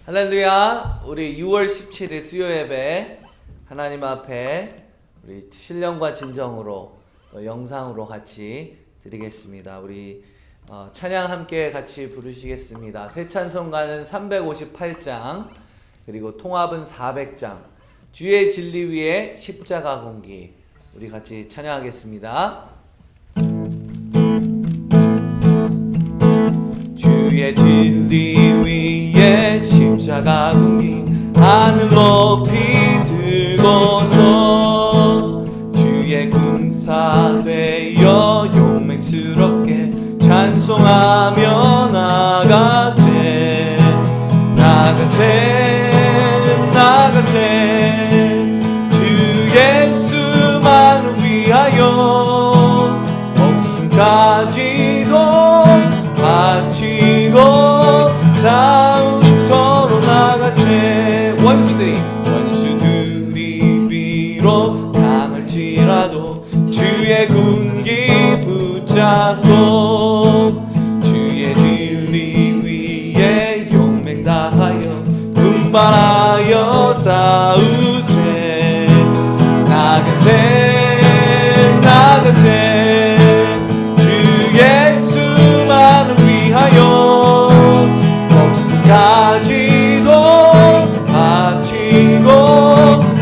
할렐루야. 우리 6월 17일 수요 예배 하나님 앞에 우리 신령과 진정으로 또 영상으로 같이 드리겠습니다. 우리 찬양 함께 같이 부르시겠습니다. 새 찬송가는 358장 그리고 통합은 400장 주의 진리 위에 십자가 공기 우리 같이 찬양하겠습니다. 주의 진리 위에 십자가 공기 하늘 높이 들고서 주의 군사 되어 용맹스럽게 찬송하며 나가세 주 예수만을 위하여 목숨까지도 바치고 싸움터로 나가세 원수들이 비록 당할지라도 주의 군기 붙잡고 주의 진리 위에 용맹 다하여 분발하여 싸우세 나가세 주 예수만을 위하여 목숨까지도 바치고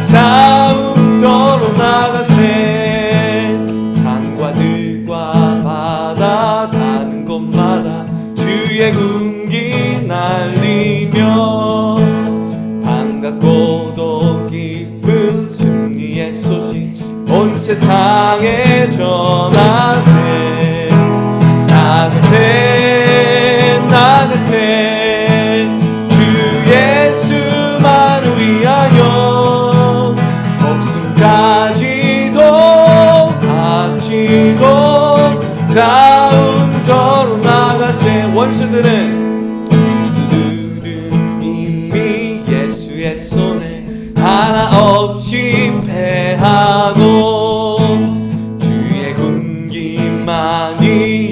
싸움터로 나가세 산과 들과 바다 닿는 곳마다 주의 군기 날리며 반갑고도 기쁜 승리의 소식 온 세상에 전하세 나가세 주 예수만을 위하여 목숨까지도 바치고 싸움터로 나가세 원수들은 이미 예수의 손에 하나 없이 패하고 주의 군기만이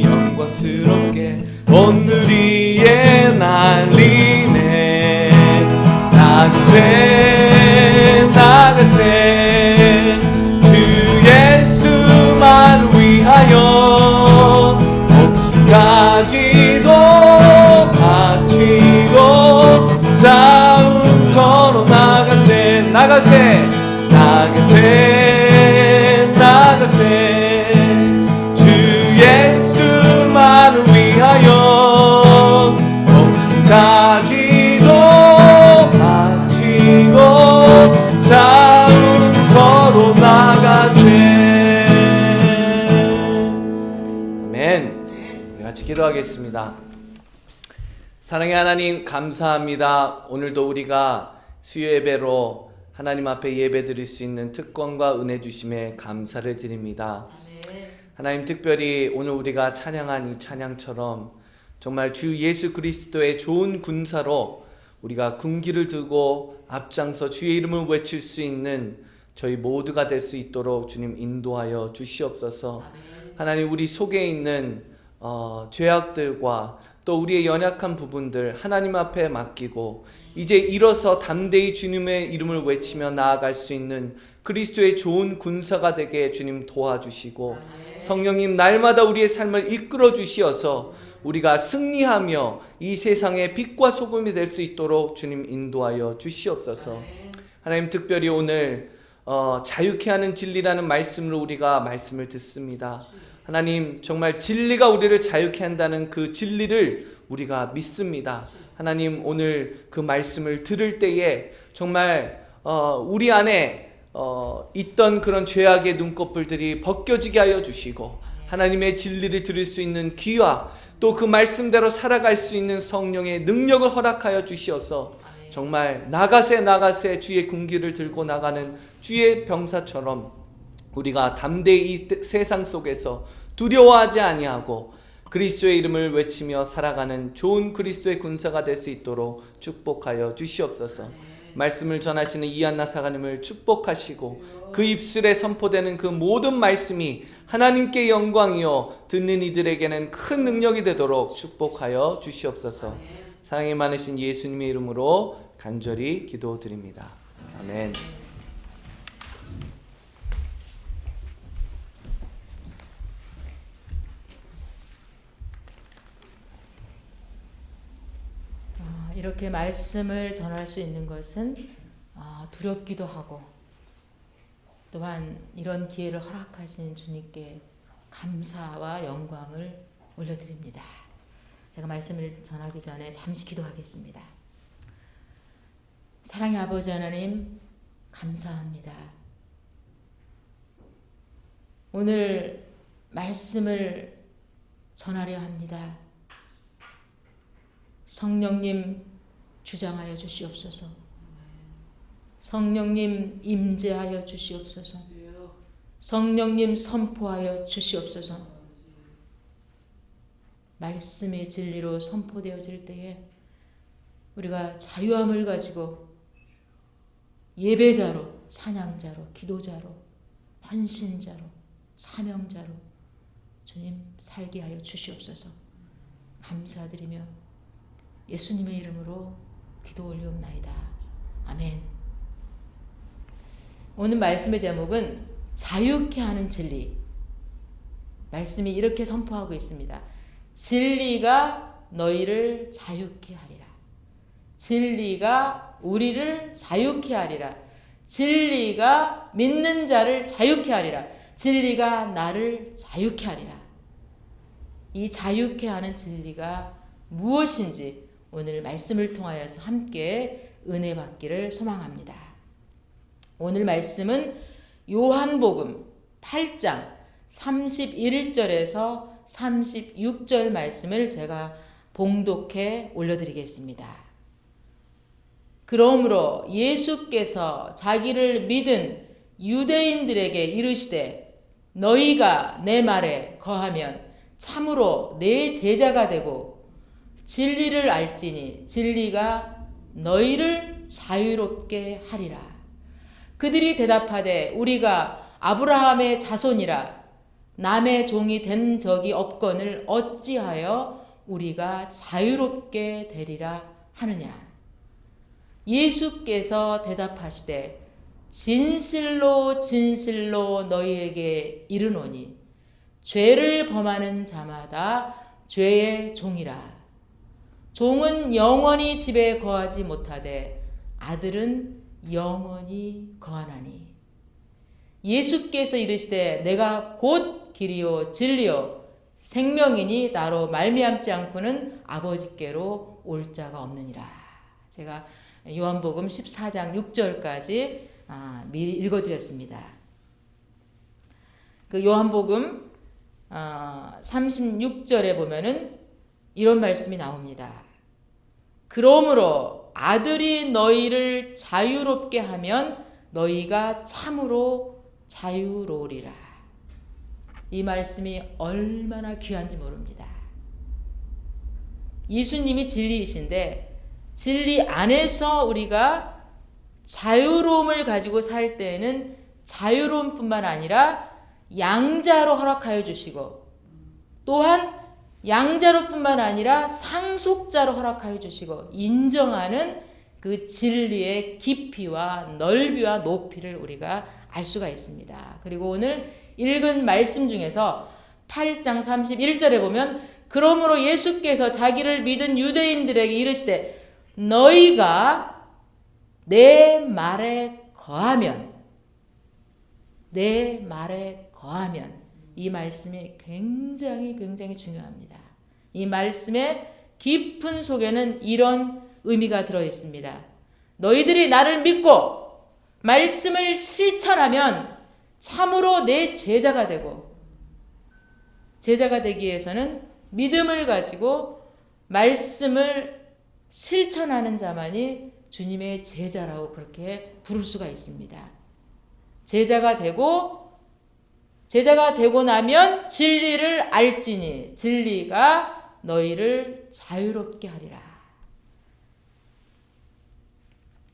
영광스럽게 오늘 위에 날리네 나가세 주 예수만을 위하여 목숨까지도 바치고 싸움터로 나가세 주 예수만을 위하여 목숨까지도 바치고 싸움터로 나가세. 아멘. 우리 같이 기도하겠습니다. 사랑의 하나님 감사합니다. 오늘도 우리가 수요 예배로 하나님 앞에 예배 드릴 수 있는 특권과 은혜 주심에 감사를 드립니다. 하나님 특별히 오늘 우리가 찬양한 이 찬양처럼 정말 주 예수 그리스도의 좋은 군사로 우리가 군기를 들고 앞장서 주의 이름을 외칠 수 있는 저희 모두가 될 수 있도록 주님 인도하여 주시옵소서. 하나님 우리 속에 있는 죄악들과 또 우리의 연약한 부분들 하나님 앞에 맡기고 이제 일어서 담대히 주님의 이름을 외치며 나아갈 수 있는 그리스도의 좋은 군사가 되게 주님 도와주시고 성령님 날마다 우리의 삶을 이끌어 주시어서 우리가 승리하며 이 세상의 빛과 소금이 될 수 있도록 주님 인도하여 주시옵소서. 하나님 특별히 오늘 자유케 하는 진리라는 말씀으로 우리가 말씀을 듣습니다. 하나님 정말 진리가 우리를 자유케 한다는 그 진리를 우리가 믿습니다. 하나님 오늘 그 말씀을 들을 때에 정말 우리 안에 있던 그런 죄악의 눈꺼풀들이 벗겨지게 하여 주시고 하나님의 진리를 들을 수 있는 귀와 또 그 말씀대로 살아갈 수 있는 성령의 능력을 허락하여 주시어서 정말 나가세 주의 군기를 들고 나가는 주의 병사처럼 우리가 담대히 이 세상 속에서 두려워하지 아니하고 그리스도의 이름을 외치며 살아가는 좋은 그리스도의 군사가 될 수 있도록 축복하여 주시옵소서. 말씀을 전하시는 이한나 사가님을 축복하시고 그 입술에 선포되는 그 모든 말씀이 하나님께 영광이요 듣는 이들에게는 큰 능력이 되도록 축복하여 주시옵소서. 사랑이 많으신 예수님의 이름으로 간절히 기도드립니다. 아멘. 이렇게 말씀을 전할 수 있는 것은 두렵기도 하고, 또한 이런 기회를 허락하신 주님께 감사와 영광을 올려드립니다. 제가 말씀을 전하기 전에 잠시 기도하겠습니다. 사랑의 아버지 하나님, 감사합니다. 오늘 말씀을 전하려 합니다. 성령님 주장하여 주시옵소서. 성령님 임재하여 주시옵소서. 성령님 선포하여 주시옵소서. 말씀의 진리로 선포되어질 때에 우리가 자유함을 가지고 예배자로, 찬양자로, 기도자로, 헌신자로, 사명자로 주님 살게 하여 주시옵소서. 감사드리며 예수님의 이름으로 기도 올리옵나이다. 아멘. 오늘 말씀의 제목은 자유케 하는 진리. 말씀이 이렇게 선포하고 있습니다. 진리가 너희를 자유케 하리라. 진리가 우리를 자유케 하리라. 진리가 믿는 자를 자유케 하리라. 진리가 나를 자유케 하리라. 이 자유케 하는 진리가 무엇인지 오늘 말씀을 통하여서 함께 은혜 받기를 소망합니다. 오늘 말씀은 요한복음 8장 31절에서 36절 말씀을 제가 봉독해 올려드리겠습니다. 그러므로 예수께서 자기를 믿은 유대인들에게 이르시되 너희가 내 말에 거하면 참으로 내 제자가 되고 진리를 알지니 진리가 너희를 자유롭게 하리라. 그들이 대답하되 우리가 아브라함의 자손이라 남의 종이 된 적이 없거늘 어찌하여 우리가 자유롭게 되리라 하느냐. 예수께서 대답하시되 진실로 진실로 너희에게 이르노니 죄를 범하는 자마다 죄의 종이라. 종은 영원히 집에 거하지 못하되 아들은 영원히 거하나니. 예수께서 이르시되 내가 곧 길이요 진리요 생명이니 나로 말미암지 않고는 아버지께로 올 자가 없느니라. 제가 요한복음 14장 6절까지 미리 읽어드렸습니다. 그 요한복음 36절에 보면은 이런 말씀이 나옵니다. 그러므로 아들이 너희를 자유롭게 하면 너희가 참으로 자유로우리라. 이 말씀이 얼마나 귀한지 모릅니다. 예수님이 진리이신데 진리 안에서 우리가 자유로움을 가지고 살 때에는 자유로움뿐만 아니라 양자로 허락하여 주시고 또한 양자로뿐만 아니라 상속자로 허락하여 주시고 인정하는 그 진리의 깊이와 넓이와 높이를 우리가 알 수가 있습니다. 그리고 오늘 읽은 말씀 중에서 8장 31절에 보면 그러므로 예수께서 자기를 믿은 유대인들에게 이르시되 너희가 내 말에 거하면 이 말씀이 굉장히 중요합니다. 이 말씀의 깊은 속에는 이런 의미가 들어 있습니다. 너희들이 나를 믿고 말씀을 실천하면 참으로 내 제자가 되고, 제자가 되기 위해서는 믿음을 가지고 말씀을 실천하는 자만이 주님의 제자라고 그렇게 부를 수가 있습니다. 제자가 되고 나면 진리를 알지니 진리가 너희를 자유롭게 하리라.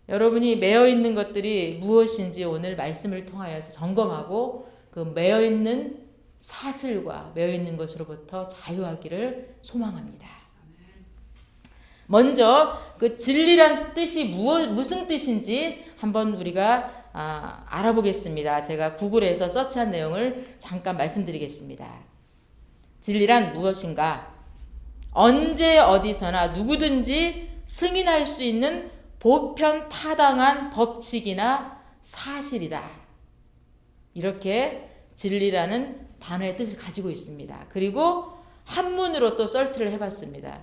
여러분이 매여 있는 것들이 무엇인지 오늘 말씀을 통하여서 점검하고 그 매여 있는 사슬과 매여 있는 것으로부터 자유하기를 소망합니다. 먼저 그 진리란 뜻이 무슨 뜻인지 한번 우리가 알아보겠습니다. 제가 구글에서 서치한 내용을 잠깐 말씀드리겠습니다. 진리란 무엇인가? 언제 어디서나 누구든지 승인할 수 있는 보편 타당한 법칙이나 사실이다. 이렇게 진리라는 단어의 뜻을 가지고 있습니다. 그리고 한문으로 또 서치를 해봤습니다.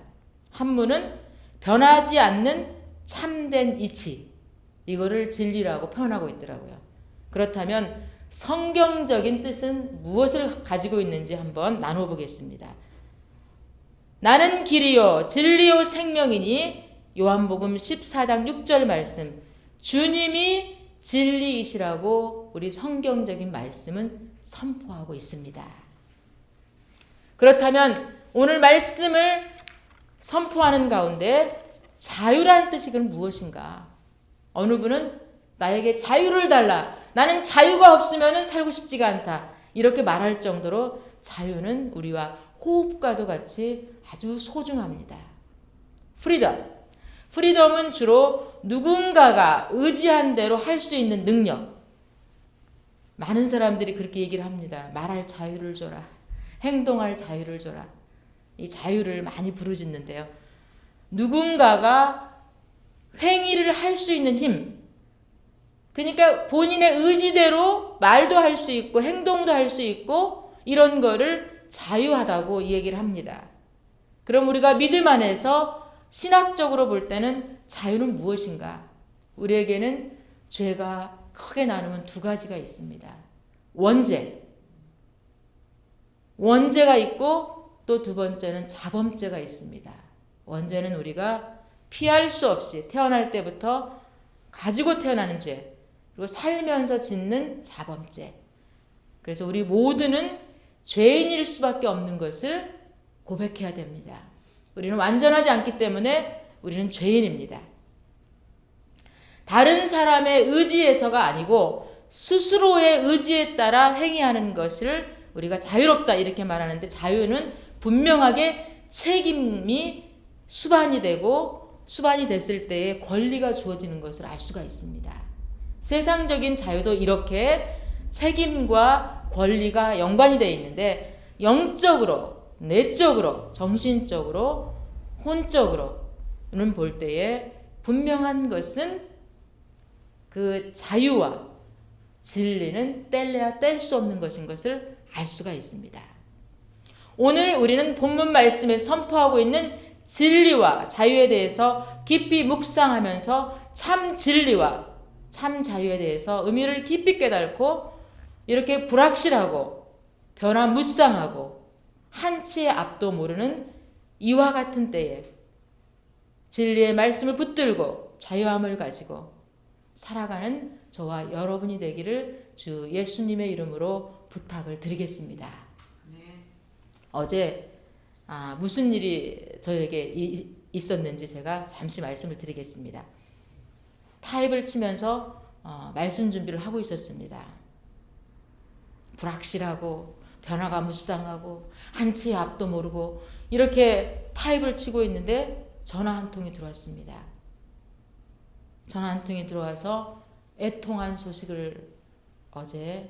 한문은 변하지 않는 참된 이치, 이거를 진리라고 표현하고 있더라고요. 그렇다면 성경적인 뜻은 무엇을 가지고 있는지 한번 나눠보겠습니다. 나는 길이요 진리요 생명이니 요한복음 14장 6절 말씀, 주님이 진리이시라고 우리 성경적인 말씀은 선포하고 있습니다. 그렇다면 오늘 말씀을 선포하는 가운데 자유라는 뜻이 그럼 무엇인가? 어느 분은 나에게 자유를 달라. 나는 자유가 없으면 살고 싶지가 않다. 이렇게 말할 정도로 자유는 우리와 호흡과도 같이 아주 소중합니다. 프리덤은 주로 누군가가 의지한 대로 할 수 있는 능력. 많은 사람들이 그렇게 얘기를 합니다. 말할 자유를 줘라. 행동할 자유를 줘라. 이 자유를 많이 부르짖는데요. 누군가가 행위를 할 수 있는 힘. 그러니까 본인의 의지대로 말도 할 수 있고 행동도 할 수 있고 이런 거를 자유하다고 이 얘기를 합니다. 그럼 우리가 믿음 안에서 신학적으로 볼 때는 자유는 무엇인가? 우리에게는 죄가 크게 나누면 두 가지가 있습니다. 원죄가 있고 또 두 번째는 자범죄가 있습니다. 원죄는 우리가 피할 수 없이 태어날 때부터 가지고 태어나는 죄, 그리고 살면서 짓는 자범죄. 그래서 우리 모두는 죄인일 수밖에 없는 것을 고백해야 됩니다. 우리는 완전하지 않기 때문에 우리는 죄인입니다. 다른 사람의 의지에서가 아니고 스스로의 의지에 따라 행위하는 것을 우리가 자유롭다 이렇게 말하는데, 자유는 분명하게 책임이 수반이 되고 수반이 됐을 때에 권리가 주어지는 것을 알 수가 있습니다. 세상적인 자유도 이렇게 책임과 권리가 연관이 되어 있는데, 영적으로, 내적으로, 정신적으로, 혼적으로는 볼 때에 분명한 것은 그 자유와 진리는 뗄래야 뗄 수 없는 것인 것을 알 수가 있습니다. 오늘 우리는 본문 말씀에서 선포하고 있는 진리와 자유에 대해서 깊이 묵상하면서 참 진리와 참 자유에 대해서 의미를 깊이 깨닫고, 이렇게 불확실하고 변화무쌍하고 한치의 앞도 모르는 이와 같은 때에 진리의 말씀을 붙들고 자유함을 가지고 살아가는 저와 여러분이 되기를 주 예수님의 이름으로 부탁을 드리겠습니다. 어제 무슨 일이 저에게 있었는지 제가 잠시 말씀을 드리겠습니다. 타입을 치면서 말씀 준비를 하고 있었습니다. 불확실하고 변화가 무쌍하고 한치의 앞도 모르고 이렇게 타입을 치고 있는데 전화 한 통이 들어왔습니다. 전화 한 통이 들어와서 애통한 소식을 어제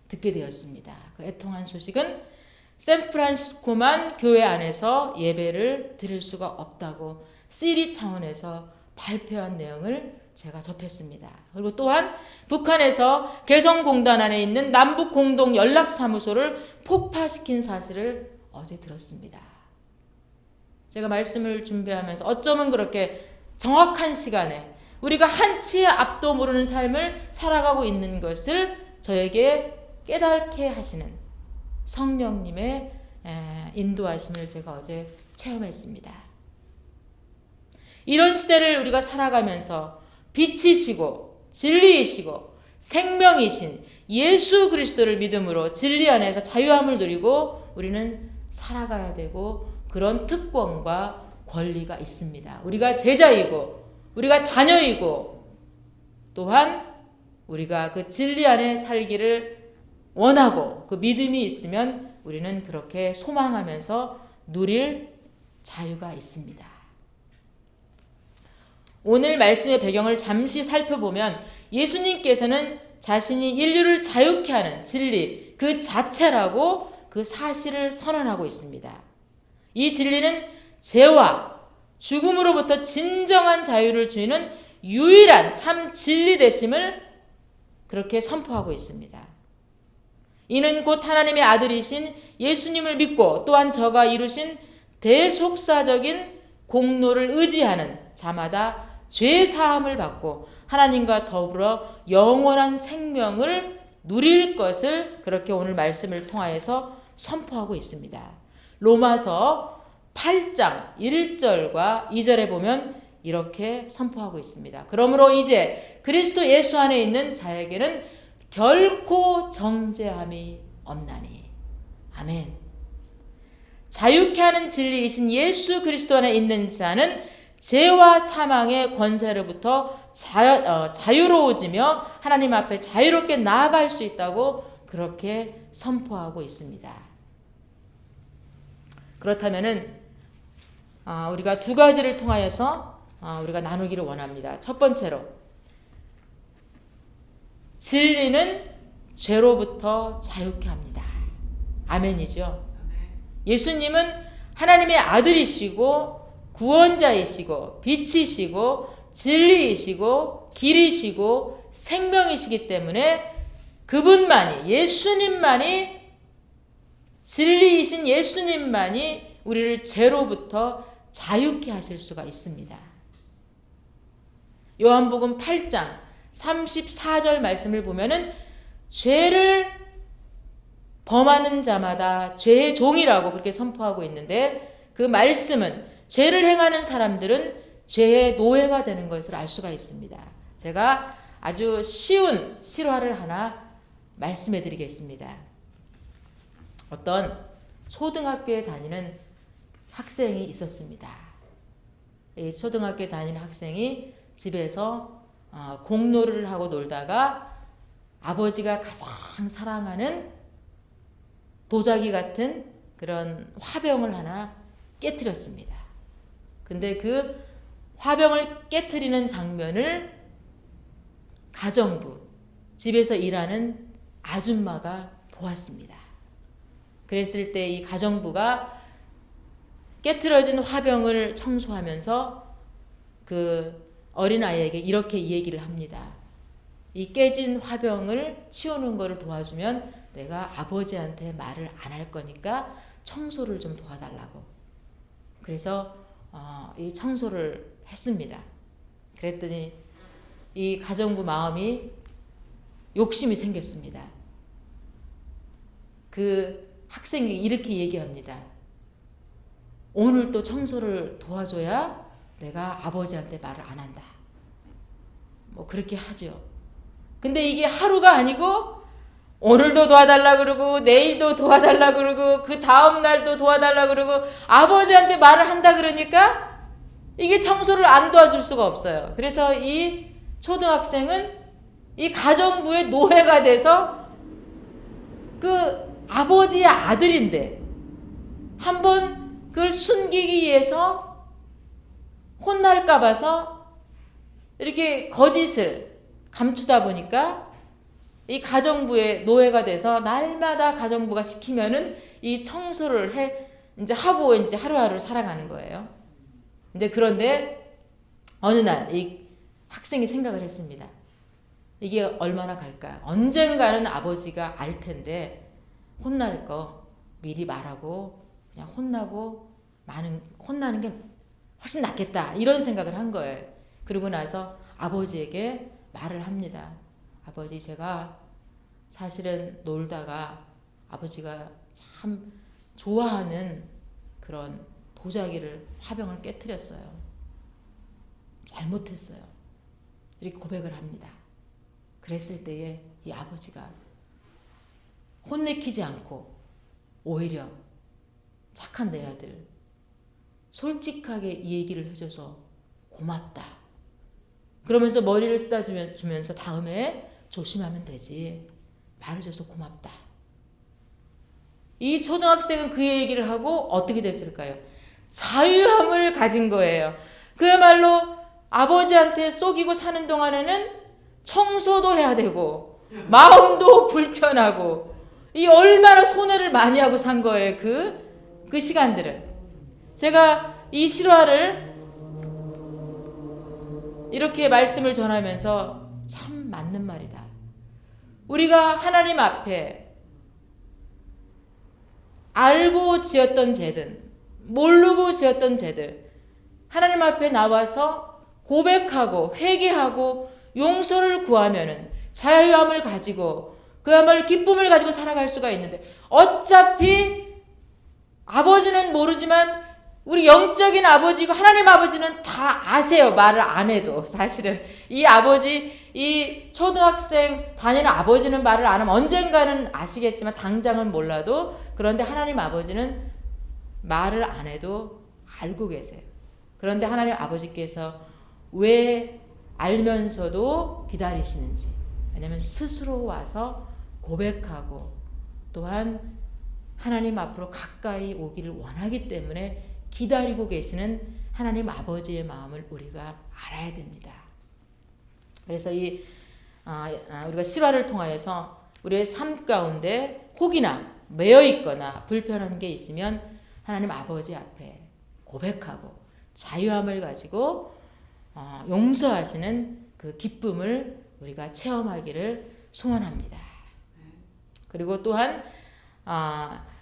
듣게 되었습니다. 그 애통한 소식은 샌프란시스코만 교회 안에서 예배를 드릴 수가 없다고 시리 차원에서 발표한 내용을 제가 접했습니다. 그리고 또한 북한에서 개성공단 안에 있는 남북공동연락사무소를 폭파시킨 사실을 어제 들었습니다. 제가 말씀을 준비하면서 어쩌면 그렇게 정확한 시간에 우리가 한치의 앞도 모르는 삶을 살아가고 있는 것을 저에게 깨닫게 하시는 성령님의 인도하심을 제가 어제 체험했습니다. 이런 시대를 우리가 살아가면서 빛이시고 진리이시고 생명이신 예수 그리스도를 믿음으로 진리 안에서 자유함을 누리고 우리는 살아가야 되고, 그런 특권과 권리가 있습니다. 우리가 제자이고 우리가 자녀이고 또한 우리가 그 진리 안에 살기를 원하고 그 믿음이 있으면 우리는 그렇게 소망하면서 누릴 자유가 있습니다. 오늘 말씀의 배경을 잠시 살펴보면 예수님께서는 자신이 인류를 자유케 하는 진리 그 자체라고 그 사실을 선언하고 있습니다. 이 진리는 죄와 죽음으로부터 진정한 자유를 주는 유일한 참 진리 되심을 그렇게 선포하고 있습니다. 이는 곧 하나님의 아들이신 예수님을 믿고 또한 저가 이루신 대속사적인 공로를 의지하는 자마다 죄 사함을 받고 하나님과 더불어 영원한 생명을 누릴 것을 그렇게 오늘 말씀을 통하여서 선포하고 있습니다. 로마서 8장 1절과 2절에 보면 이렇게 선포하고 있습니다. 그러므로 이제 그리스도 예수 안에 있는 자에게는 결코 정죄함이 없나니. 아멘. 자유케 하는 진리이신 예수 그리스도 안에 있는 자는 죄와 사망의 권세로부터 자유로워지며 하나님 앞에 자유롭게 나아갈 수 있다고 그렇게 선포하고 있습니다. 그렇다면은 우리가 두 가지를 통하여서 우리가 나누기를 원합니다. 첫 번째로 진리는 죄로부터 자유케 합니다. 아멘이죠. 예수님은 하나님의 아들이시고 구원자이시고 빛이시고 진리이시고 길이시고 생명이시기 때문에 그분만이 예수님만이 진리이신 예수님만이 우리를 죄로부터 자유케 하실 수가 있습니다. 요한복음 8장 34절 말씀을 보면은 죄를 범하는 자마다 죄의 종이라고 그렇게 선포하고 있는데 그 말씀은 죄를 행하는 사람들은 죄의 노예가 되는 것을 알 수가 있습니다. 제가 아주 쉬운 실화를 하나 말씀해 드리겠습니다. 어떤 초등학교에 다니는 학생이 있었습니다. 이 초등학교에 다니는 학생이 집에서 공놀이를 하고 놀다가 아버지가 가장 사랑하는 도자기 같은 그런 화병을 하나 깨트렸습니다. 근데 그 화병을 깨트리는 장면을 가정부, 집에서 일하는 아줌마가 보았습니다. 그랬을 때 이 가정부가 깨트려진 화병을 청소하면서 그 어린아이에게 이렇게 얘기를 합니다. 이 깨진 화병을 치우는 것을 도와주면 내가 아버지한테 말을 안 할 거니까 청소를 좀 도와달라고. 그래서 이 청소를 했습니다. 그랬더니 이 가정부 마음이 욕심이 생겼습니다. 그 학생이 이렇게 얘기합니다. 오늘 또 청소를 도와줘야 내가 아버지한테 말을 안 한다. 뭐 그렇게 하죠. 근데 이게 하루가 아니고 오늘도 도와달라 그러고 내일도 도와달라 그러고 그 다음 날도 도와달라 그러고 아버지한테 말을 한다 그러니까 이게 청소를 안 도와줄 수가 없어요. 그래서 이 초등학생은 이 가정부의 노예가 돼서 그 아버지의 아들인데 한번 그걸 숨기기 위해서 혼날까 봐서 이렇게 거짓을 감추다 보니까 이 가정부의 노예가 돼서 날마다 가정부가 시키면은 이 청소를 이제 하고 이제 하루하루 살아가는 거예요. 이제 그런데 어느 날 이 학생이 생각을 했습니다. 이게 얼마나 갈까? 언젠가는 아버지가 알 텐데 혼날 거 미리 말하고 그냥 혼나는 게 훨씬 낫겠다 이런 생각을 한 거예요. 그러고 나서 아버지에게 말을 합니다. 아버지, 제가 사실은 놀다가 아버지가 참 좋아하는 그런 도자기를 화병을 깨트렸어요. 잘못했어요. 이렇게 고백을 합니다. 그랬을 때에 이 아버지가 혼내키지 않고 오히려 착한 내 아들 솔직하게 이 얘기를 해줘서 고맙다. 그러면서 머리를 쓰다주면서 다음에 조심하면 되지. 말해줘서 고맙다. 이 초등학생은 그 얘기를 하고 어떻게 됐을까요? 자유함을 가진 거예요. 그야말로 아버지한테 속이고 사는 동안에는 청소도 해야 되고 마음도 불편하고 이 얼마나 손해를 많이 하고 산 거예요. 그 시간들은. 제가 이 실화를 이렇게 말씀을 전하면서 참 맞는 말이다. 우리가 하나님 앞에 알고 지었던 죄든 모르고 지었던 죄들 하나님 앞에 나와서 고백하고 회개하고 용서를 구하면은 자유함을 가지고 그야말로 기쁨을 가지고 살아갈 수가 있는데 어차피 아버지는 모르지만 우리 영적인 아버지고 하나님 아버지는 다 아세요. 말을 안 해도. 사실은 이 아버지, 이 초등학생 다니는 아버지는 말을 안 하면 언젠가는 아시겠지만 당장은 몰라도 그런데 하나님 아버지는 말을 안 해도 알고 계세요. 그런데 하나님 아버지께서 왜 알면서도 기다리시는지. 왜냐하면 스스로 와서 고백하고 또한 하나님 앞으로 가까이 오기를 원하기 때문에 기다리고 계시는 하나님 아버지의 마음을 우리가 알아야 됩니다. 그래서 우리가 실화를 통하여서 우리의 삶 가운데 혹이나 매여 있거나 불편한 게 있으면 하나님 아버지 앞에 고백하고 자유함을 가지고 용서하시는 그 기쁨을 우리가 체험하기를 소원합니다. 그리고 또한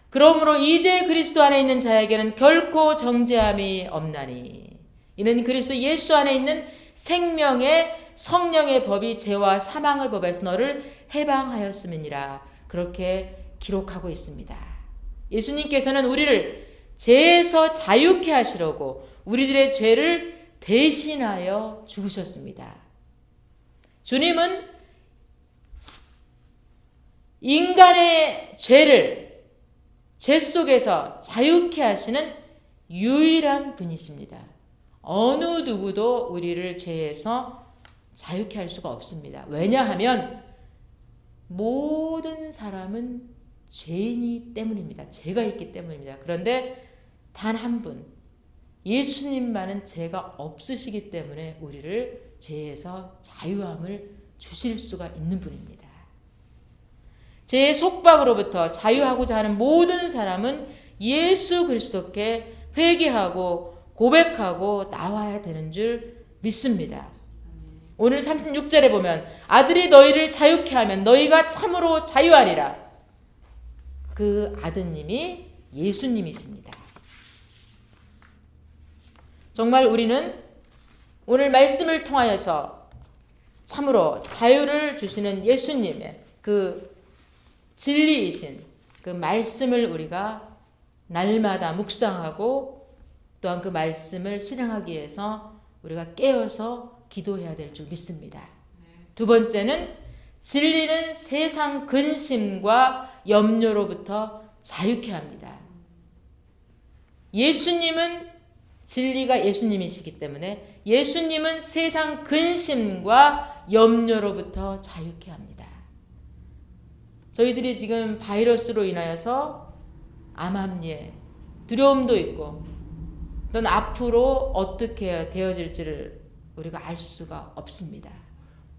그러므로 이제 그리스도 안에 있는 자에게는 결코 정죄함이 없나니 이는 그리스도 예수 안에 있는 생명의 성령의 법이 죄와 사망의 법에서 너를 해방하였음이니라. 그렇게 기록하고 있습니다. 예수님께서는 우리를 죄에서 자유케 하시려고 우리들의 죄를 대신하여 죽으셨습니다. 주님은 인간의 죄 속에서 자유케 하시는 유일한 분이십니다. 어느 누구도 우리를 죄에서 자유케 할 수가 없습니다. 왜냐하면 모든 사람은 죄인이기 때문입니다. 죄가 있기 때문입니다. 그런데 단 한 분, 예수님만은 죄가 없으시기 때문에 우리를 죄에서 자유함을 주실 수가 있는 분입니다. 죄의 속박으로부터 자유하고자 하는 모든 사람은 예수 그리스도께 회개하고 고백하고 나와야 되는 줄 믿습니다. 오늘 36절에 보면 아들이 너희를 자유케 하면 너희가 참으로 자유하리라. 그 아드님이 예수님이십니다. 정말 우리는 오늘 말씀을 통하여서 참으로 자유를 주시는 예수님의 그 진리이신 그 말씀을 우리가 날마다 묵상하고 또한 그 말씀을 실행하기 위해서 우리가 깨어서 기도해야 될 줄 믿습니다. 두 번째는 진리는 세상 근심과 염려로부터 자유케 합니다. 예수님은 진리가 예수님이시기 때문에 예수님은 세상 근심과 염려로부터 자유케 합니다. 저희들이 지금 바이러스로 인하여서 암암리에 두려움도 있고 또는 앞으로 어떻게 되어질지를 우리가 알 수가 없습니다.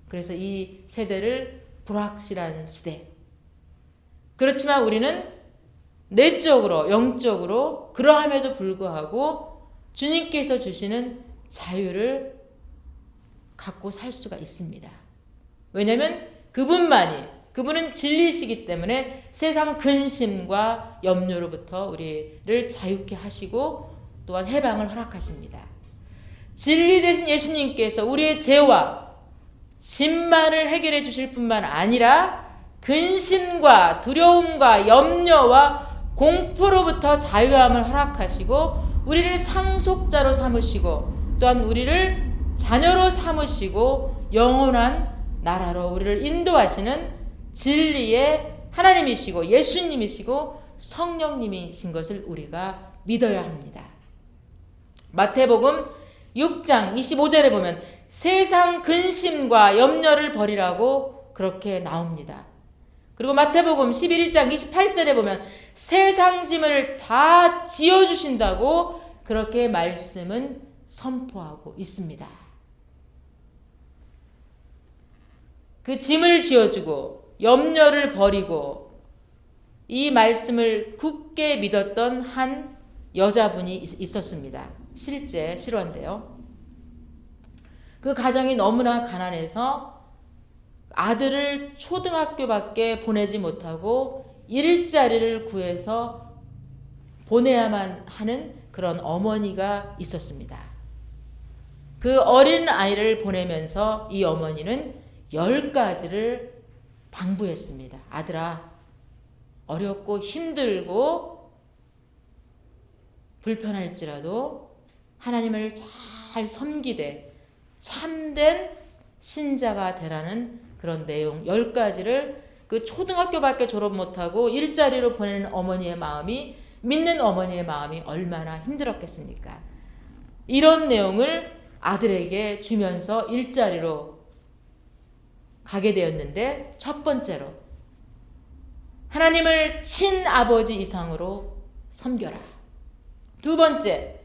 그래서 이 세대를 불확실한 시대. 그렇지만 우리는 내적으로 영적으로 그러함에도 불구하고 주님께서 주시는 자유를 갖고 살 수가 있습니다. 왜냐하면 그분은 진리시기 때문에 세상 근심과 염려로부터 우리를 자유케 하시고 또한 해방을 허락하십니다. 진리 되신 예수님께서 우리의 죄와 짐만을 해결해 주실 뿐만 아니라 근심과 두려움과 염려와 공포로부터 자유함을 허락하시고 우리를 상속자로 삼으시고 또한 우리를 자녀로 삼으시고 영원한 나라로 우리를 인도하시는 진리의 하나님이시고 예수님이시고 성령님이신 것을 우리가 믿어야 합니다. 마태복음 6장 25절에 보면 세상 근심과 염려를 버리라고 그렇게 나옵니다. 그리고 마태복음 11장 28절에 보면 세상 짐을 다 지어주신다고 그렇게 말씀은 선포하고 있습니다. 그 짐을 지어주고 염려를 버리고 이 말씀을 굳게 믿었던 한 여자분이 있었습니다. 실제 실화인데요. 그 가정이 너무나 가난해서 아들을 초등학교밖에 보내지 못하고 일자리를 구해서 보내야만 하는 그런 어머니가 있었습니다. 그 어린 아이를 보내면서 이 어머니는 10가지를 당부했습니다. 아들아, 어렵고 힘들고 불편할지라도 하나님을 잘 섬기되 참된 신자가 되라는 그런 내용 10가지를 그 초등학교밖에 졸업 못하고 일자리로 보내는 어머니의 마음이, 믿는 어머니의 마음이 얼마나 힘들었겠습니까? 이런 내용을 아들에게 주면서 일자리로 가게 되었는데, 첫 번째로 하나님을 친아버지 이상으로 섬겨라. 두 번째,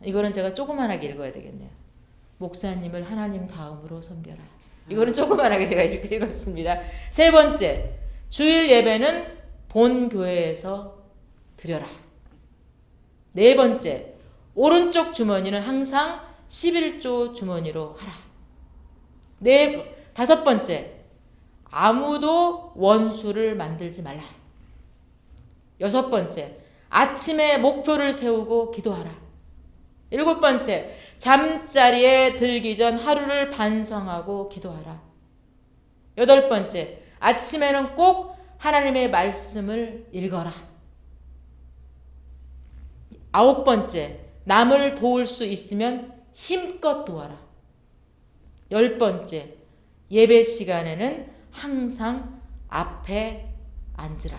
이거는 제가 조그만하게 읽어야 되겠네요. 목사님을 하나님 다음으로 섬겨라. 이거는 조그만하게 제가 이렇게 읽었습니다. 세 번째, 주일 예배는 본 교회에서 드려라. 네 번째, 오른쪽 주머니는 항상 11조 주머니로 하라. 다섯 번째, 아무도 원수를 만들지 말라. 여섯 번째, 아침에 목표를 세우고 기도하라. 일곱 번째, 잠자리에 들기 전 하루를 반성하고 기도하라. 여덟 번째, 아침에는 꼭 하나님의 말씀을 읽어라. 아홉 번째, 남을 도울 수 있으면 힘껏 도와라. 열 번째, 예배 시간에는 항상 앞에 앉으라.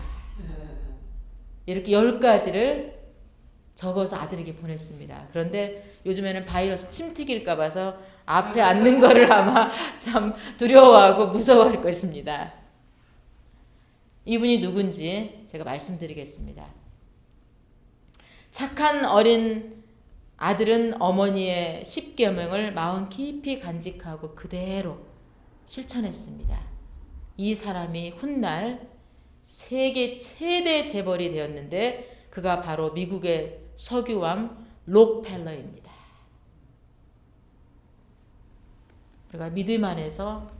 이렇게 10가지를 적어서 아들에게 보냈습니다. 그런데 요즘에는 바이러스 침 튀길까 봐서 앞에 앉는 거를 아마 참 두려워하고 무서워할 것입니다. 이분이 누군지 제가 말씀드리겠습니다. 착한 어린 아들은 어머니의 십계명을 마음 깊이 간직하고 그대로 실천했습니다. 이 사람이 훗날 세계 최대 재벌이 되었는데 그가 바로 미국의 석유왕 록펠러입니다. 그가 믿음 안에서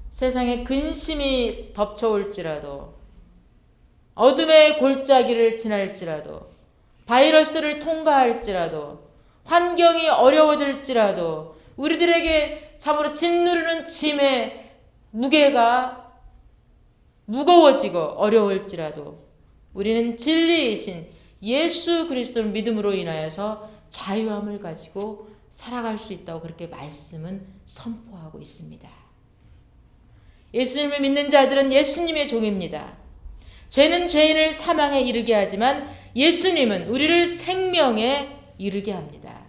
세상에 근심이 덮쳐올지라도 어둠의 골짜기를 지날지라도 바이러스를 통과할지라도 환경이 어려워질지라도 우리들에게 참으로 짓누르는 짐의 무게가 무거워지고 어려울지라도 우리는 진리이신 예수 그리스도를 믿음으로 인하여서 자유함을 가지고 살아갈 수 있다고 그렇게 말씀은 선포하고 있습니다. 예수님을 믿는 자들은 예수님의 종입니다. 죄는 죄인을 사망에 이르게 하지만 예수님은 우리를 생명에 이르게 합니다.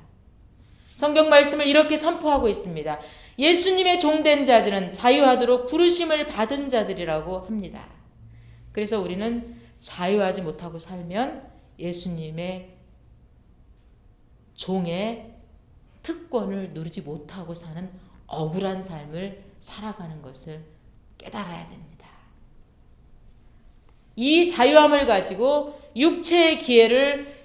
성경 말씀을 이렇게 선포하고 있습니다. 예수님의 종된 자들은 자유하도록 부르심을 받은 자들이라고 합니다. 그래서 우리는 자유하지 못하고 살면 예수님의 종의 특권을 누리지 못하고 사는 억울한 삶을 살아가는 것을 깨달아야 됩니다. 이 자유함을 가지고 육체의 기회를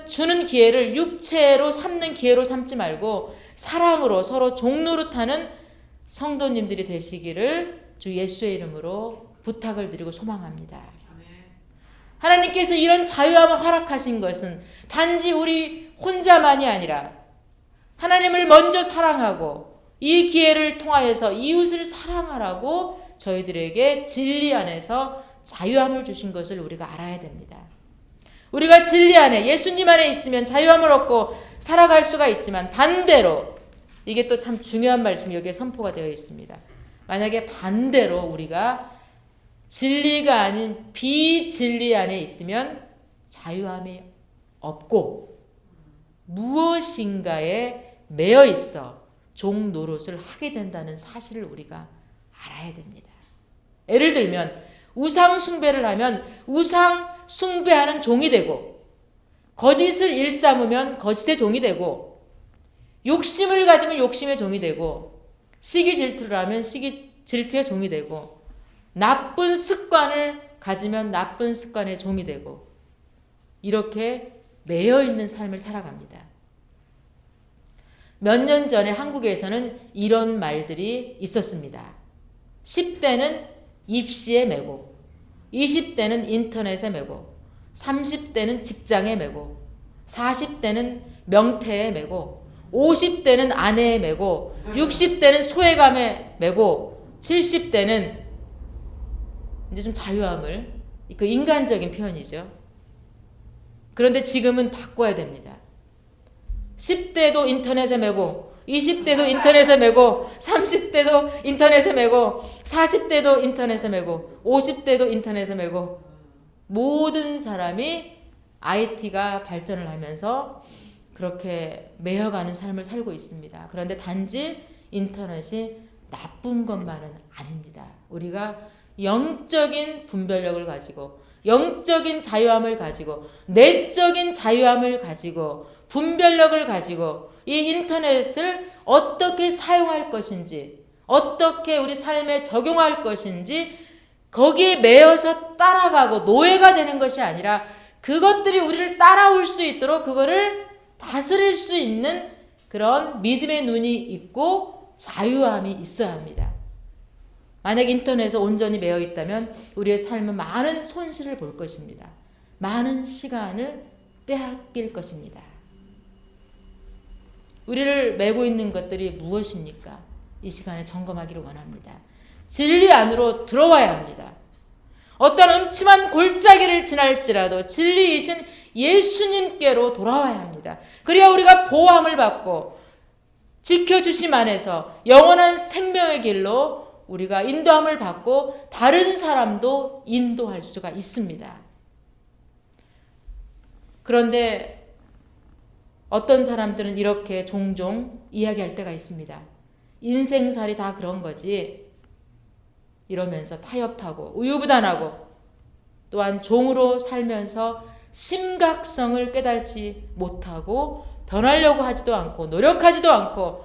주는 기회를 육체로 삼는 기회로 삼지 말고 사랑으로 서로 종노릇하는 성도님들이 되시기를 주 예수의 이름으로 부탁을 드리고 소망합니다. 하나님께서 이런 자유함을 허락하신 것은 단지 우리 혼자만이 아니라 하나님을 먼저 사랑하고 이 기회를 통하여서 이웃을 사랑하라고 저희들에게 진리 안에서 자유함을 주신 것을 우리가 알아야 됩니다. 우리가 진리 안에 예수님 안에 있으면 자유함을 얻고 살아갈 수가 있지만 반대로 이게 또 참 중요한 말씀이 여기에 선포가 되어 있습니다. 만약에 반대로 우리가 진리가 아닌 비진리 안에 있으면 자유함이 없고 무엇인가에 매여 있어 종 노릇을 하게 된다는 사실을 우리가 알아야 됩니다. 예를 들면 우상 숭배를 하면 우상 숭배하는 종이 되고 거짓을 일삼으면 거짓의 종이 되고 욕심을 가지면 욕심의 종이 되고 시기 질투를 하면 시기 질투의 종이 되고, 나쁜 습관을 가지면 나쁜 습관의 종이 되고, 이렇게 매여 있는 삶을 살아갑니다. 몇 년 전에 한국에서는 이런 말들이 있었습니다. 10대는 입시에 매고, 20대는 인터넷에 매고, 30대는 직장에 매고, 40대는 명태에 매고, 50대는 아내에 매고, 60대는 소외감에 매고, 70대는 이제 좀 자유함을, 그 인간적인 표현이죠. 그런데 지금은 바꿔야 됩니다. 10대도 인터넷에 매고, 20대도 인터넷에 매고, 30대도 인터넷에 매고, 40대도 인터넷에 매고, 50대도 인터넷에 매고, 모든 사람이 IT가 발전을 하면서 그렇게 매여가는 삶을 살고 있습니다. 그런데 단지 인터넷이 나쁜 것만은 아닙니다. 우리가 영적인 분별력을 가지고, 영적인 자유함을 가지고, 내적인 자유함을 가지고, 분별력을 가지고 이 인터넷을 어떻게 사용할 것인지, 어떻게 우리 삶에 적용할 것인지, 거기에 매여서 따라가고 노예가 되는 것이 아니라 그것들이 우리를 따라올 수 있도록 그거를 다스릴 수 있는 그런 믿음의 눈이 있고 자유함이 있어야 합니다. 만약 인터넷에 온전히 매여 있다면 우리의 삶은 많은 손실을 볼 것입니다. 많은 시간을 빼앗길 것입니다. 우리를 메고 있는 것들이 무엇입니까? 이 시간에 점검하기를 원합니다. 진리 안으로 들어와야 합니다. 어떤 음침한 골짜기를 지날지라도 진리이신 예수님께로 돌아와야 합니다. 그래야 우리가 보호함을 받고 지켜주심 안에서 영원한 생명의 길로 우리가 인도함을 받고 다른 사람도 인도할 수가 있습니다. 그런데 어떤 사람들은 이렇게 종종 이야기할 때가 있습니다. 인생살이 다 그런 거지. 이러면서 타협하고 우유부단하고 또한 종으로 살면서 심각성을 깨달지 못하고 변하려고 하지도 않고 노력하지도 않고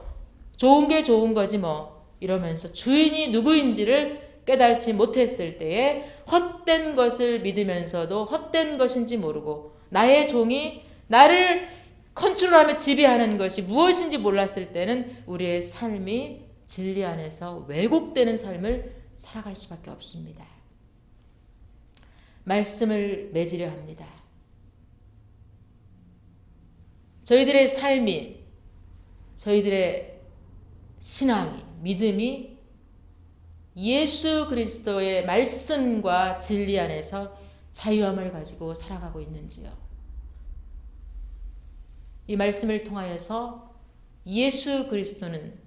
좋은 게 좋은 거지 뭐 이러면서 주인이 누구인지를 깨달지 못했을 때에 헛된 것을 믿으면서도 헛된 것인지 모르고 나의 종이 나를 컨트롤하며 지배하는 것이 무엇인지 몰랐을 때는 우리의 삶이 진리 안에서 왜곡되는 삶을 살아갈 수밖에 없습니다. 말씀을 맺으려 합니다. 저희들의 삶이, 저희들의 신앙이, 믿음이 예수 그리스도의 말씀과 진리 안에서 자유함을 가지고 살아가고 있는지요. 이 말씀을 통하여서 예수 그리스도는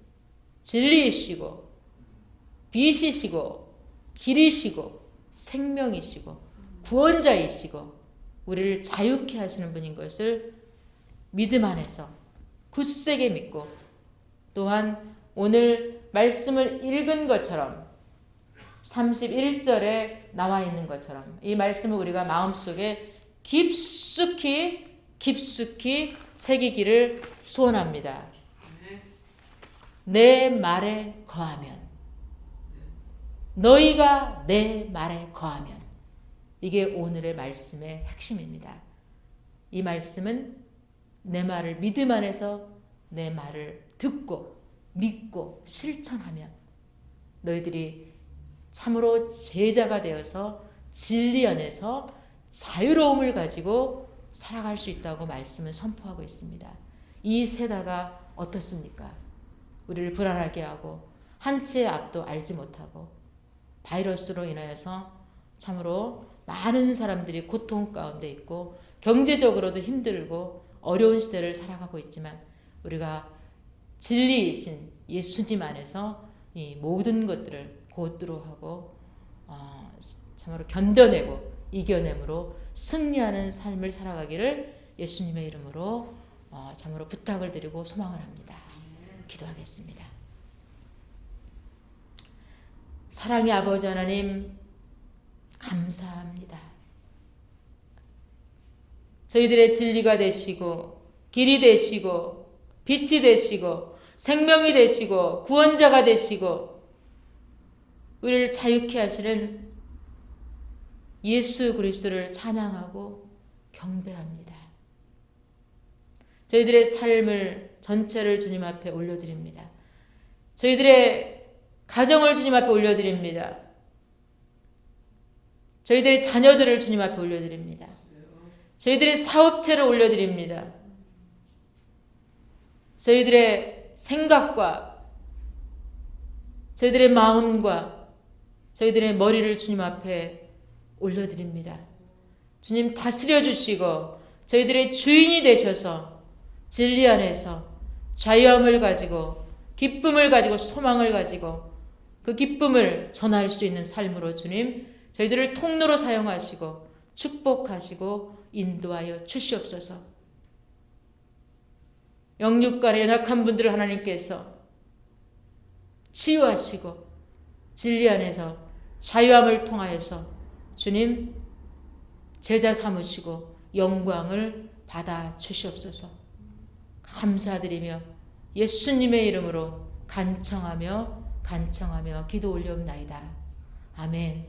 진리이시고 빛이시고 길이시고 생명이시고 구원자이시고 우리를 자유케 하시는 분인 것을 믿음 안에서 굳세게 믿고 또한 오늘 말씀을 읽은 것처럼 31절에 나와 있는 것처럼 이 말씀을 우리가 마음속에 깊숙이 새기기를 소원합니다. 내 말에 거하면, 너희가 내 말에 거하면, 이게 오늘의 말씀의 핵심입니다. 이 말씀은 내 말을 믿음 안에서 내 말을 듣고 믿고 실천하면 너희들이 참으로 제자가 되어서 진리 안에서 자유로움을 가지고 살아갈 수 있다고 말씀을 선포하고 있습니다. 이 세대가 어떻습니까? 우리를 불안하게 하고 한 치의 앞도 알지 못하고 바이러스로 인하여서 참으로 많은 사람들이 고통 가운데 있고 경제적으로도 힘들고 어려운 시대를 살아가고 있지만 우리가 진리이신 예수님 안에서 이 모든 것들을 고도로하고 참으로 견뎌내고 이겨냄으로 승리하는 삶을 살아가기를 예수님의 이름으로 참으로 부탁을 드리고 소망을 합니다. 기도하겠습니다. 사랑의 아버지 하나님 감사합니다. 저희들의 진리가 되시고 길이 되시고 빛이 되시고 생명이 되시고 구원자가 되시고 우리를 자유케 하시는 예수 그리스도를 찬양하고 경배합니다. 저희들의 삶을 전체를 주님 앞에 올려드립니다. 저희들의 가정을 주님 앞에 올려드립니다. 저희들의 자녀들을 주님 앞에 올려드립니다. 저희들의 사업체를 올려드립니다. 저희들의 생각과 저희들의 마음과 저희들의 머리를 주님 앞에 올려드립니다. 주님 다스려 주시고 저희들의 주인이 되셔서 진리 안에서 자유함을 가지고 기쁨을 가지고 소망을 가지고 그 기쁨을 전할 수 있는 삶으로 주님 저희들을 통로로 사용하시고 축복하시고 인도하여 주시옵소서. 영육간에 연약한 분들을 하나님께서 치유하시고 진리 안에서 자유함을 통하여서 주님 제자 삼으시고 영광을 받아 주시옵소서. 감사드리며 예수님의 이름으로 간청하며 기도 올리옵나이다. 아멘.